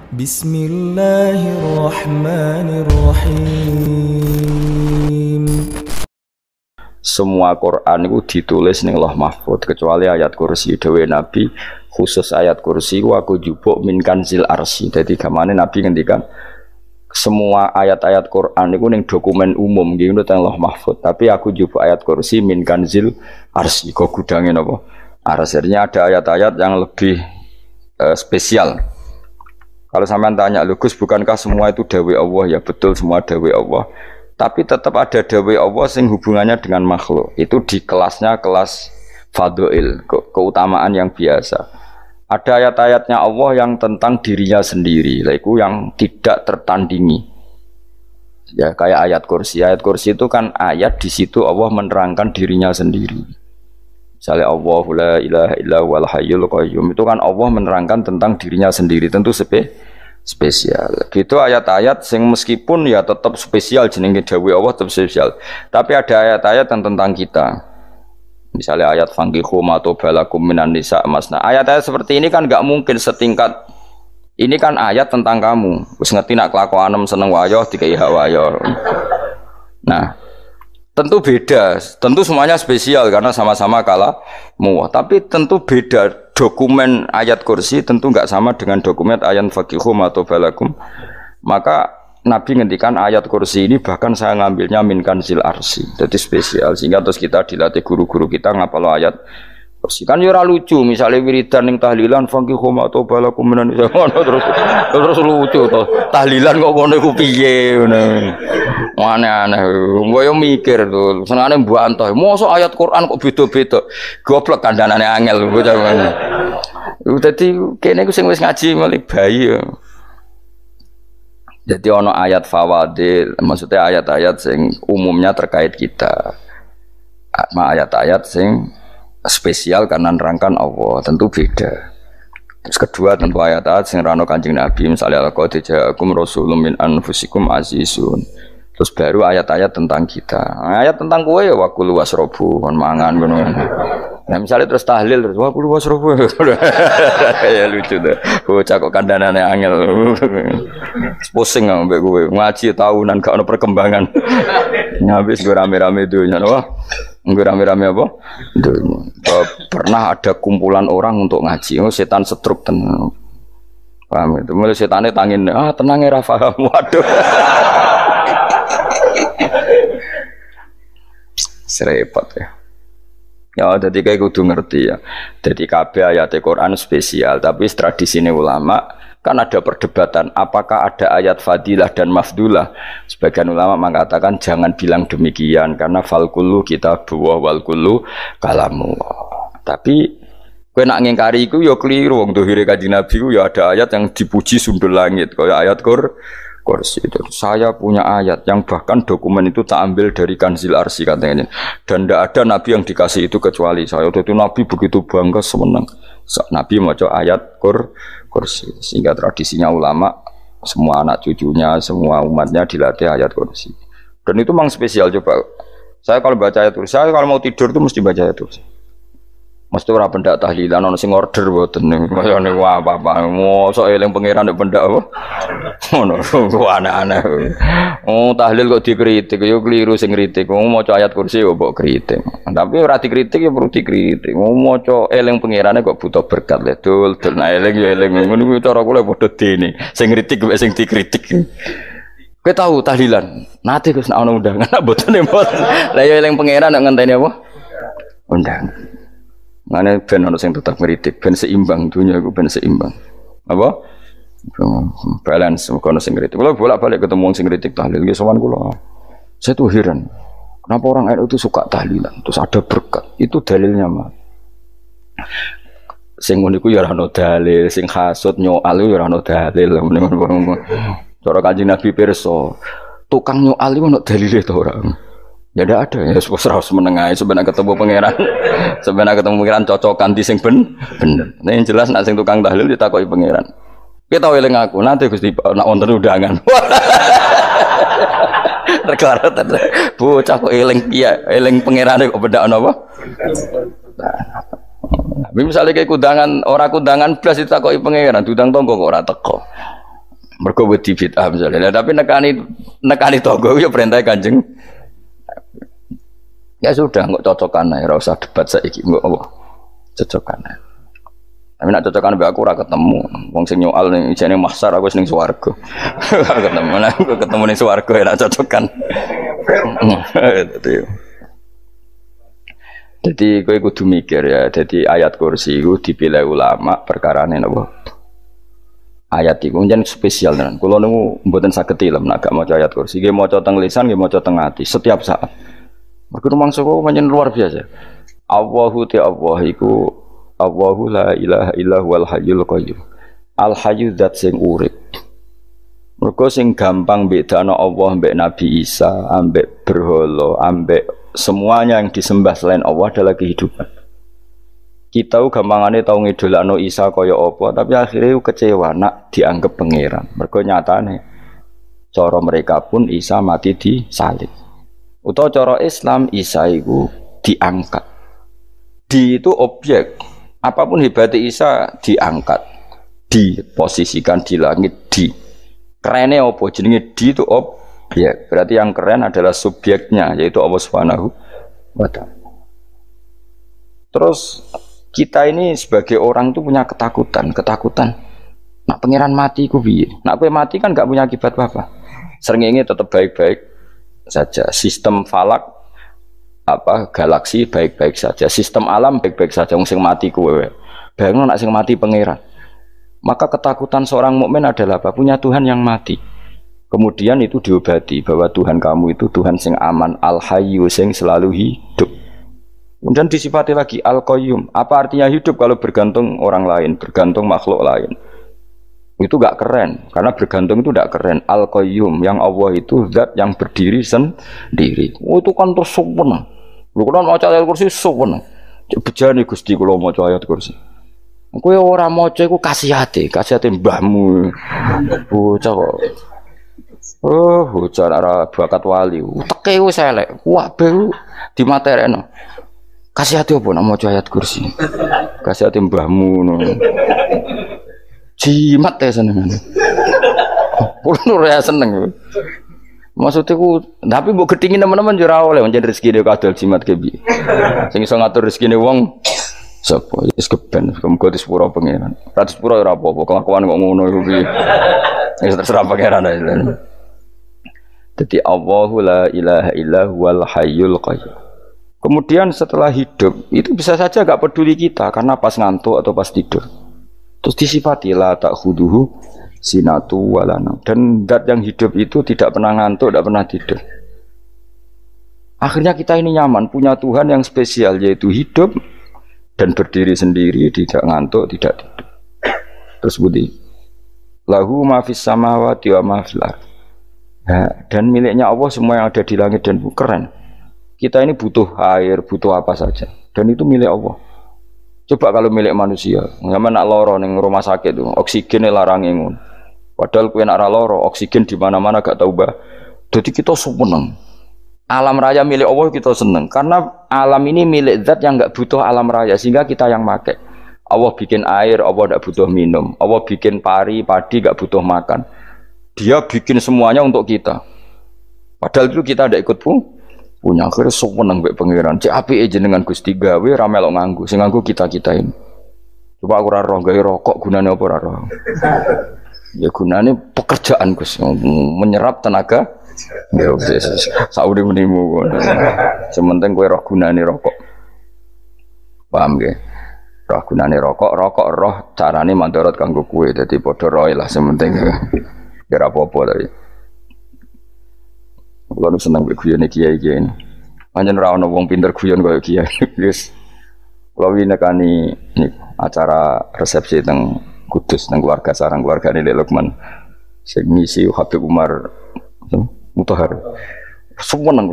Bismillahirrahmanirrahim. Semua Quran itu ditulis ning Lauh Mahfuz kecuali ayat kursi. Dewe Nabi khusus ayat kursi aku jupuk min kanzil arsy. Dadi gamane Nabi ngendikan semua ayat-ayat Quran itu ning dokumen umum nggih ngono teng Lauh Mahfuz. Tapi aku jupuk ayat kursi min kanzil arsy. Kok gudange napa? Artinya ada ayat-ayat yang lebih spesial. Kalau sampean tanya, Gus, bukankah semua itu dawai Allah? Ya betul, semua dawai Allah. Tapi tetap ada dawai Allah yang hubungannya dengan makhluk. Itu di kelasnya kelas fadhil, keutamaan yang biasa. Ada ayat-ayatnya Allah yang tentang dirinya sendiri, itu yang tidak tertandingi. Ya kayak ayat kursi. Ayat kursi itu kan ayat di situ Allah menerangkan dirinya sendiri. Misalnya Allahu la ilaha illa huwal hayyul qayyum, itu kan Allah menerangkan tentang dirinya sendiri, tentu spesial. Gitu ayat-ayat sing meskipun ya tetap spesial jenenge dawuh Allah tetap spesial. Tapi ada ayat-ayat yang tentang kita. Misalnya ayat fankihu ma tobalakum minan nisa masna. Ayat-ayat seperti ini kan enggak mungkin setingkat. Ini kan ayat tentang kamu. Wis ngerti nak kelakuanem seneng wayo dikai hak wayo. Nah, tentu beda, tentu semuanya spesial karena sama-sama kalamu. Tapi tentu beda dokumen ayat kursi tentu enggak sama dengan dokumen ayat faqihu atau balakum. Maka Nabi ngendikan ayat kursi ini bahkan saya ngambilnya min kanzil arsy. Jadi spesial sehingga terus kita dilatih guru-guru kita ngapal ayat kursi. Kan ya ora lucu misalnya wiridan ning tahlilan faqihu atau balakum menan terus lucu to. Tahlilan kok ngono iku piye ngono. Aneh-aneh, gue yang mikir tuh, senangnya mbantah. Masa ayat Quran kok beda-beda, goblok kandhanane angel, gue jangan. Jadi kayaknya gue wis ngaji malah bayi. Jadi ono ayat fawadil, maksudnya ayat-ayat sing umumnya terkait kita. Ayat-ayat sing spesial karena nerangkan Allah, tentu beda. Terus kedua tentu ayat-ayat sing rano Kanjeng Nabi, misalnya laqad ja'akum rasulun min anfusikum azizun. Terus baru ayat-ayat tentang kita. Ayat tentang kowe ya waqul wasrobu kon mangan ngono. Nah misalnya terus tahlil terus waqul wasrobu. Ya lucu tuh. Bocah kok kandhanane angel. Pusing ambek kowe. Ngaji tahunan gak ono perkembangan. Habis gue rame-rame dunya wah. Gue rame-rame apa? Dunya. Pernah ada kumpulan orang untuk ngaji. Oh, setan setruk tenan. Paham itu. Mulai setane tangin, tenang ya Rafa. Waduh. Serepot ya. Ya jadi kayak kudu ngerti ya. Jadi kabeh ayat Quran spesial, tapi tradisi ulama kan ada perdebatan apakah ada ayat fadilah dan mafdulah. Sebagian ulama mengatakan jangan bilang demikian karena fal kullu kitabullah wal kullu kalamullah. Tapi kowe nak ngingkari iku ya keliru wong dohire Kanjeng Nabi ku ya ada ayat yang dipuji sundul langit kaya ayat kursi itu. Saya punya ayat yang bahkan dokumen itu tak ambil dari kanzil arsy katanya. Dan tidak ada nabi yang dikasih itu kecuali saya. Itu nabi begitu bangga semenang. Nabi maca ayat kursi. Sehingga tradisinya ulama semua anak cucunya, semua umatnya dilatih ayat kursi. Dan itu memang spesial coba. Saya kalau baca ayat kursi, saya kalau mau tidur itu mesti baca ayat kursi. Mesti ora pendak tahlilan ana sing order mboten kaya niku apa-apa. Mosok eling pangeran nek pendak apa. Ngono aneh-aneh. Oh tahlil kok dikritik ya keliru sing kritik. Wong maca ayat kursi kok mbok kritik. Tapi ora dikritik ya perlu dikritik. Wong maca eling pangerane kok butuh berkat le dul nah eling ya eling. Ngono kuwi cara kula padha dene. Sing kritik mek sing dikritik. Kowe tahu tahlilan? Nate Gus nek ana undangan mboten mboten. Lah ya eling pangeran nek ngenteni apa? Undangan. Mana ben ono sing tetap ngritik, ben seimbang dunia iku ben seimbang. Apa? Balance kono sing ngritik. Kula bolak-balik ketemu wong sing ngritik tahlil nggih sowan kula. Saya tuh heran. Kenapa orang NU itu suka tahlilan? Terus ada berkat. Itu dalilnya mah. Sing ngono iku ya ora ono dalil, sing hasud nyoal ya ora ono dalil. Cara Kanjeng Nabi pirsa, tukang nyoal iku ono dalile to ora? Ya ada ya serus menengahi sebenarnya ketemu pangeran sebenarnya ketemu pangeran cocokan di sing bener nah yang jelas nak sing tukang tahlil ditakoki pangeran kita eling aku nanti Gusti nak wonten undangan regaret bocah kok eling iya eling pangerane kok bedakno apa misalnya kayak kudangan orang kudangan blas ditakoki pangeran diundang tonggo kok ora teko Mergo wedi bid'ah misalnya. Tapi nekani tonggo ya perintah Kanjeng. Ya sudah, nggak cocokan ae, ora usah debat saiki, nggak apa. Cocokan ae. Tapi nak cocokan mbek aku ora ketemu. Wong sing nyoal ning ijene mahsyar aku wis ning swarga. Ketemu lah, aku ketemu ning swarga ya nak cocokan. Jadi kowe kudu mikir ya, jadi ayat kursi itu dipilih ulama perkarane napa? Ayat iku njen spesial tenan. Kula niku mboten saged ilem nek gak maca ayat kursi, nggih maca teng lisan, nggih maca teng ati setiap saat. Mergo mangsa kok pancen luar biasa. Allahu ta Allah iku Allahu la ilaha illa huwal hayyul qayyum. Al hayyu zat sing urip. Mergo sing gampang bedano Allah mbek Nabi Isa, ambek berhala, ambek semuanya yang disembah selain Allah adalah kehidupan. Kita gampangane tau ngidolakno Isa kaya apa, tapi akhirnya kecewa nak dianggap pangeran. Mergo nyatane cara mereka pun Isa mati disalib. Utawa cara Islam Isa itu diangkat. Di itu objek. Apapun hebatnya Isa diangkat, diposisikan di langit, di. Kerennya apa? Jenenge di itu objek. Berarti yang keren adalah subjeknya, yaitu Allah Subhanahu wa Ta'ala. Terus kita ini sebagai orang itu punya ketakutan. Nak pangeran mati ku piye? Nak kowe mati kan gak punya akibat apa-apa. Srengenge tetap baik-baik saja. Sistem falak galaksi baik-baik saja. Sistem alam baik-baik saja. Wong sing mati kuwe. Bayangno nak sing mati pangeran. Maka ketakutan seorang mukmin adalah apa? Punya Tuhan yang mati. Kemudian itu diobati bahwa Tuhan kamu itu Tuhan sing aman, al-hayyu sing selalu hidup. Kemudian disifati lagi al-qayyum. Apa artinya hidup kalau bergantung orang lain, bergantung makhluk lain? Itu gak keren, karena bergantung itu gak keren. Al-qayyum, yang Allah itu zat yang berdiri sendiri. Oh, itu kan terus sempurna. Lu kan maca ayat kursi sempurna. Bejane Gusti kula maca ayat kursi. Kowe ora maca iku kasihate mbahmu. Bocah kok. Oh, bocah ora bakat wali. Teke wis elek. Kabeh dimaterekno. Kasihate opo nek maca ayat kursi? Kasihate mbahmu ngono. Jimat ya seneng. Kulo ora seneng. Maksudnya ku, tapi mbok gedhingi teman-teman yo ora oleh pancen rezekine kadol jimat ke piye. Sing iso ngatur rezekine wong sapa? Wis keben, muga disepuro pangeran. Ra disepuro ora apa-apa, kelakuan kok ngono iku piye. Wis terserah pangeran ae. Dadi Allahu la ilaha illa huwal hayyul qayyum. Kemudian setelah hidup itu bisa saja gak peduli kita karena pas ngantuk atau pas tidur. Terus disifati la ta'khuduhu sinatu walana. Dan zat yang hidup itu tidak pernah ngantuk, tidak pernah tidur. Akhirnya kita ini nyaman, punya Tuhan yang spesial, yaitu hidup dan berdiri sendiri, tidak ngantuk, tidak tidur. Terus budi lahu ma fis samawati wa ma fil ardh. Dan miliknya Allah semua yang ada di langit dan bumi. Keren. Kita ini butuh air, butuh apa saja, dan itu milik Allah. Coba kalau milik manusia, nggak nak loro neng rumah sakit tuh, oksigennya larang ngono. Padahal kue nak loro, oksigen di mana-mana gak tahu bah. Jadi kita seneng. Alam raya milik Allah kita seneng, karena alam ini milik zat yang nggak butuh alam raya, sehingga kita yang pakai. Allah bikin air, Allah tidak butuh minum. Allah bikin padi nggak butuh makan. Dia bikin semuanya untuk kita. Padahal itu kita tidak ikut punya. Akhirnya seneng mbek pangeran. Cek apike jenengan Gusti gawe ra melok nganggo. Sing nganggo kita-kita ini. Coba aku ora roh gawe rokok gunane apa ora roh. Ya gunane pekerjaan Gus, menyerap tenaga. Ya wis sauri menimu. Sementing kowe roh gunane rokok. Paham nggih? Roh gunane rokok roh carane mandorot kanggo kowe. Dadi padha roe lah sementing. Ya ora apa-apa tapi. Kalau senang berguyon kiai-kiai ini, hanya orang wong pinter guyon kaya kiai. Yes. Kalau ini nekani acara resepsi teng Kudus teng keluarga sarang keluarga ini Lukman, sing ngisi Habib Umar Mutahar. Semua nang,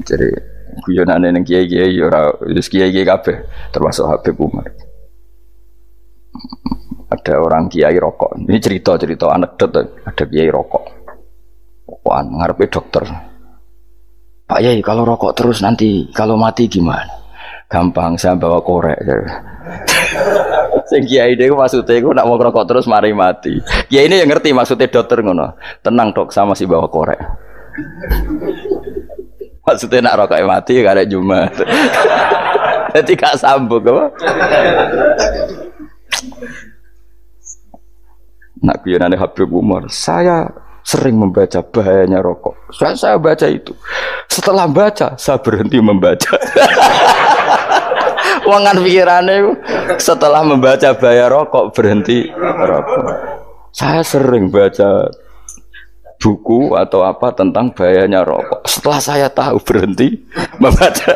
jadi guyonane neng kiai-kiai ora wis kiai-kiai kabeh termasuk Habib Umar. Ada orang kiai rokok. Ini cerita anekdot. Ada kiai rokok. Rokokan ngarepe dokter. Pak Yai, kalau rokok terus nanti kalau mati gimana? Gampang, saya bawa korek. Sing kiai niku maksudnya iku nak mau rokok terus mari mati. Kiai ini yang ngerti maksudnya dokter ngono. Tenang dok, sama si bawa korek. Maksudnya nak rokok mati gak ada Jumat. Jadi gak sambung apa? Nak kuyonane Habib Umar, saya sering membaca bahayanya rokok. Saya baca itu. Setelah baca, saya berhenti membaca. Wangan pikirannya setelah membaca bahaya rokok berhenti rokok. Saya sering baca buku atau apa tentang bahayanya rokok. Setelah saya tahu berhenti membaca.